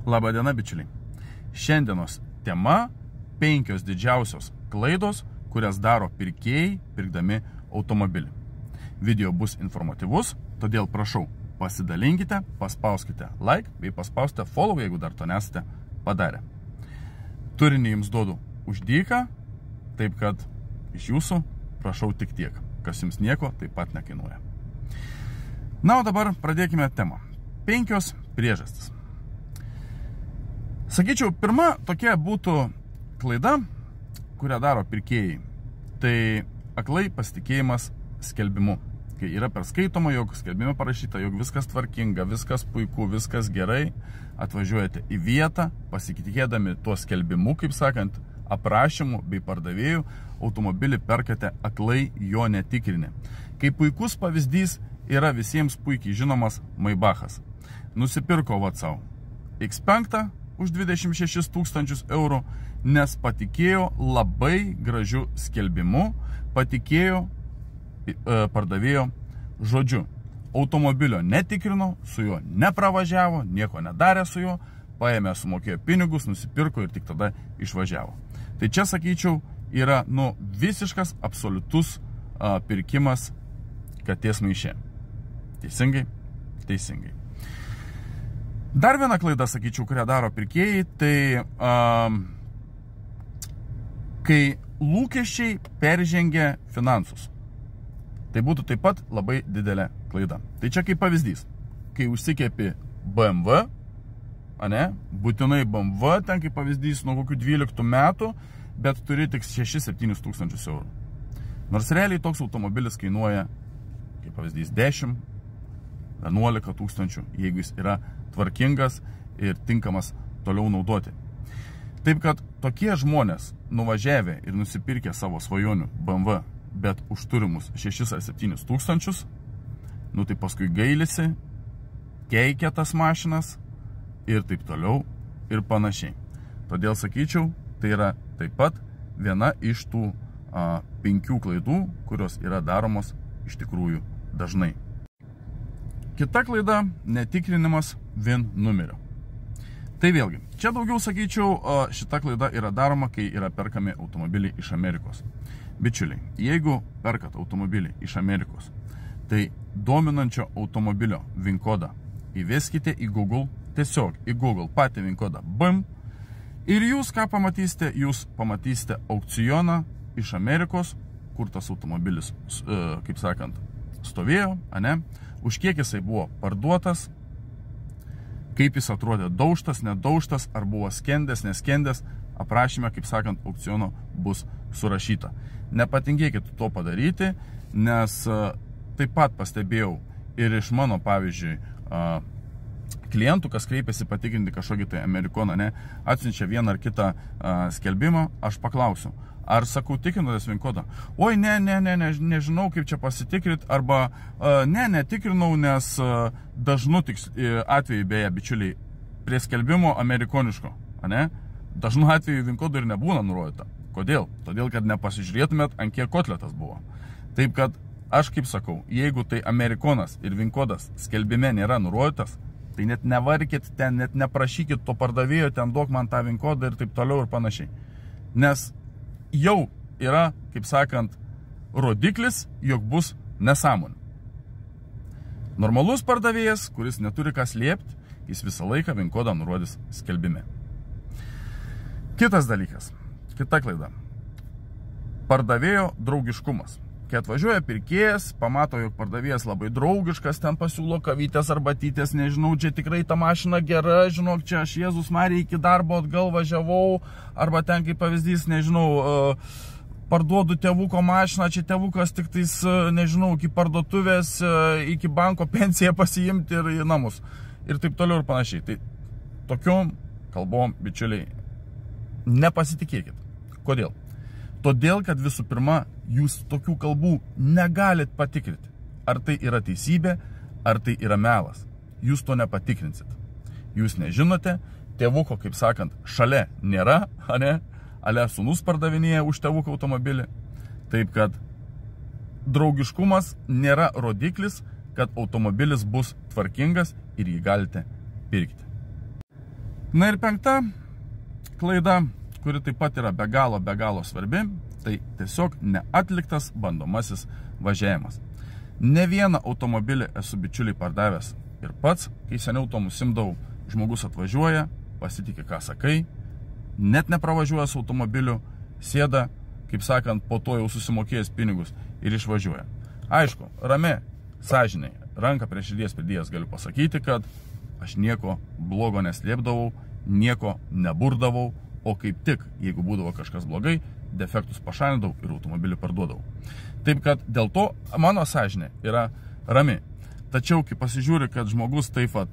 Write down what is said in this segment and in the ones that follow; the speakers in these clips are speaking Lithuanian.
Labadiena, bičiuliai. Šiandienos tema – 5 didžiausios klaidos, kurias daro pirkėjai pirkdami automobilį. Video bus informatyvus, todėl prašau, pasidalinkite, paspauskite like bei paspauskite follow, jeigu dar to nesate padarę. Turinį jums duodu už dyką, taip kad iš jūsų prašau tik tiek, kas jums nieko taip pat nekainuoja. Na, o dabar pradėkime temą. 5 priežastis. Sakyčiau, pirma tokia būtų klaida, kurią daro pirkėjai. Tai aklai pasitikėjimas skelbimu. Kai yra perskaitoma, jog skelbime parašyta, jog viskas tvarkinga, viskas puiku, viskas gerai, atvažiuojate į vietą, pasitikėdami tuo skelbimu, kaip sakant, aprašymu bei pardavėjų, automobilį perkate aklai jo netikrinę. Kaip puikus pavyzdys yra visiems puikiai žinomas Maybachas. Nusipirko savo X5 už 26 000 eurų, nes patikėjo labai gražiu skelbimu, patikėjo pardavėjo žodžiu. Automobilio netikrino, su juo nepravažiavo, nieko nedarė su juo, paėmė, sumokėjo pinigus, nusipirko ir tik tada išvažiavo. Tai čia, sakyčiau, yra visiškas, absoliutus pirkimas katės maiše. Teisingai? Teisingai. Dar viena klaida, sakyčiau, kurią daro pirkėjai, tai kai lūkesčiai peržengia finansus. Tai būtų taip pat labai didelė klaida. Tai čia kaip pavyzdys. Kai užsikepi BMW, būtinai BMW, ten kaip pavyzdys nuo kokių 12 metų, bet turi tik 6-7 tūkstančius eurų. Nors realiai toks automobilis kainuoja, kaip pavyzdys, 10-11 tūkstančių, jeigu jis yra tvarkingas ir tinkamas toliau naudoti. Taip kad tokie žmonės nuvažiavę ir nusipirkę savo svajonių BMW, bet už turimus 6 ar 7 tūkstančius, tai paskui gailisi, keikia tas mašinas ir taip toliau ir panašiai. Todėl sakyčiau, tai yra taip pat viena iš tų 5 klaidų, kurios yra daromos iš tikrųjų dažnai. Kita klaida – netikrinimas VIN numerio. Tai vėlgi, čia daugiau sakyčiau, šita klaida yra daroma, kai yra perkami automobiliai iš Amerikos. Bičiuliai, jeigu perkat automobilį iš Amerikos, tai dominančio automobilio VIN kodą įveskite į Google, tiesiog į Google patį VIN kodą BIM, ir jūs ką pamatysite? Jūs pamatysite aukcioną iš Amerikos, kur tas automobilis, kaip sakant, stovėjo, už kiek jisai buvo parduotas, kaip jis atrodė daužtas, nedaužtas, ar buvo skendęs, neskendęs, aprašyme, kaip sakant, aukciono bus surašyta. Nepatingėkit to padaryti, nes taip pat pastebėjau ir iš mano, pavyzdžiui, klientų, kas kreipiasi patikrinti kažkokį tai amerikoną, atsiunčia vieną ar kitą skelbimą, aš paklausiu, ar sakau, tikrinotės VIN kodą? Oi, nežinau, kaip čia pasitikrit, arba netikrinau, nes dažnu atveju, beje, bičiuliai, prie skelbimo amerikoniško, dažnu atveju VIN kodų ir nebūna nurodyta. Kodėl? Todėl, kad nepasižiūrėtumėt, ant kiek kotletas buvo. Taip, kad aš kaip sakau, jeigu tai amerikonas ir VIN kodas skelbime nėra nurodytas, tai net nevarkit ten, net neprašykit to pardavėjo, ten duok man tą VIN kodą ir taip toliau ir panašiai. Nes jau yra, kaip sakant, rodiklis, jog bus nesąmonė. Normalus pardavėjas, kuris neturi ką slėpti, jis visą laiką VIN kodą nurodys skelbime. Kitas dalykas, kita klaida. Pardavėjo draugiškumas. Kai atvažiuoja pirkėjas, pamato, jog pardavėjas labai draugiškas, ten pasiūlo kavytės arbatytės, nežinau, čia tikrai ta mašina gera, žinok, čia aš Jėzus Marija iki darbo atgal važiavau, arba ten kaip pavyzdys, nežinau, parduodu tėvuko mašiną, čia tėvukas tik tais, nežinau, iki parduotuvės, iki banko pensiją pasiimti ir į namus. Ir taip toliau ir panašiai. Tai tokiom kalbom, bičiuliai, nepasitikėkit. Kodėl? Todėl, kad visų pirma, jūs tokių kalbų negalit patikrinti. Ar tai yra teisybė, ar tai yra melas. Jūs to nepatikrinsit. Jūs nežinote, tėvuko, kaip sakant, šalia nėra, ale sūnus pardavinėja už tėvuko automobilį. Taip, kad draugiškumas nėra rodiklis, kad automobilis bus tvarkingas ir jį galite pirkti. Na ir 5 klaida, kuri taip pat yra be galo svarbi, tai tiesiog neatliktas bandomasis važiavimas. Ne vieną automobilį esu bičiuliai pardavęs ir pats, kai seniau to nusimdavau, žmogus atvažiuoja, pasitikė, ką sakai, net nepravažiuoja su automobiliu, sėda, kaip sakant, po to jau susimokėjęs pinigus ir išvažiuoja. Aišku, rami, sąžiniai, ranką prie širdies pridėjęs galiu pasakyti, kad aš nieko blogo neslėpdavau, nieko neburdavau, o kaip tik, jeigu būdavo kažkas blogai, defektus pašalindavau ir automobilį parduodavau. Taip kad dėl to mano sąžinė yra rami. Tačiau, kai pasižiūri, kad žmogus taip pat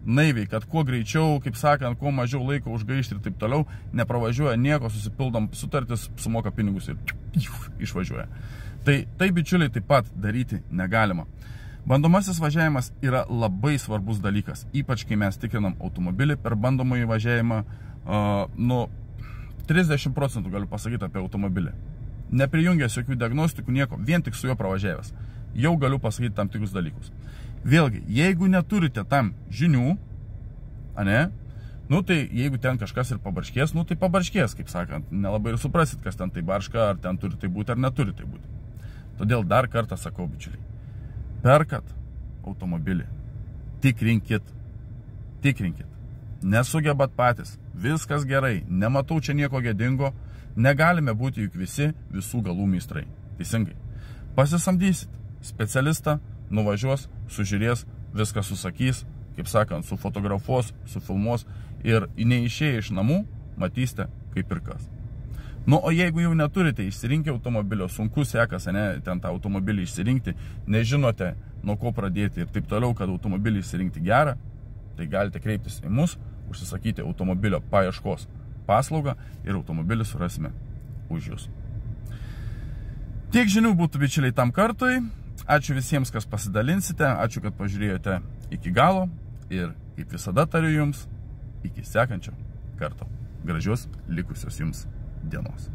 naiviai, kad kuo greičiau, kaip sakant, kuo mažiau laiko užgaišti ir taip toliau, nepravažiuoja nieko, susipildom sutartis, sumoka pinigus ir išvažiuoja. Tai bičiuliai taip pat daryti negalima. Bandomasis važiavimas yra labai svarbus dalykas, ypač kai mes tikrinam automobilį per bandomąjį važiavimą, 30% galiu pasakyti apie automobilį. Neprijungęs jokių diagnostikų, nieko, vien tik su juo pravažiavęs. Jau galiu pasakyti tam tikrus dalykus. Vėlgi, jeigu neturite tam žinių, tai jeigu ten kažkas ir pabarškės, tai pabarškės, kaip sakant, nelabai ir suprasit, kas ten tai barška, ar ten turi tai būti, ar neturi tai būti. Todėl dar kartą sakau, bičiuliai, perkat automobilį, tikrinkit, nesugebat patys, viskas gerai, nematau čia nieko gėdingo, negalime būti juk visi visų galų meistrai, teisingai. Pasisamdysit specialistą, nuvažiuos, sužiūrės, viską susakys, kaip sakant, sufotografuos, sufilmuos ir neišėję iš namų, matysite kaip ir kas. O jeigu jau neturite išsirinkę automobilio, sunku sekas, ten tą automobilį išsirinkti, nežinote, nuo ko pradėti ir taip toliau, kad automobilį išsirinkti gerą, tai galite kreiptis į mus, užsisakyti automobilio paieškos paslaugą ir automobilį surasime už jūs. Tiek žinių būtų, bičiuliai, tam kartui. Ačiū visiems, kas pasidalinsite, ačiū, kad pažiūrėjote iki galo ir, kaip visada tariu jums, iki sekančio karto. Gražios likusios jums dienos.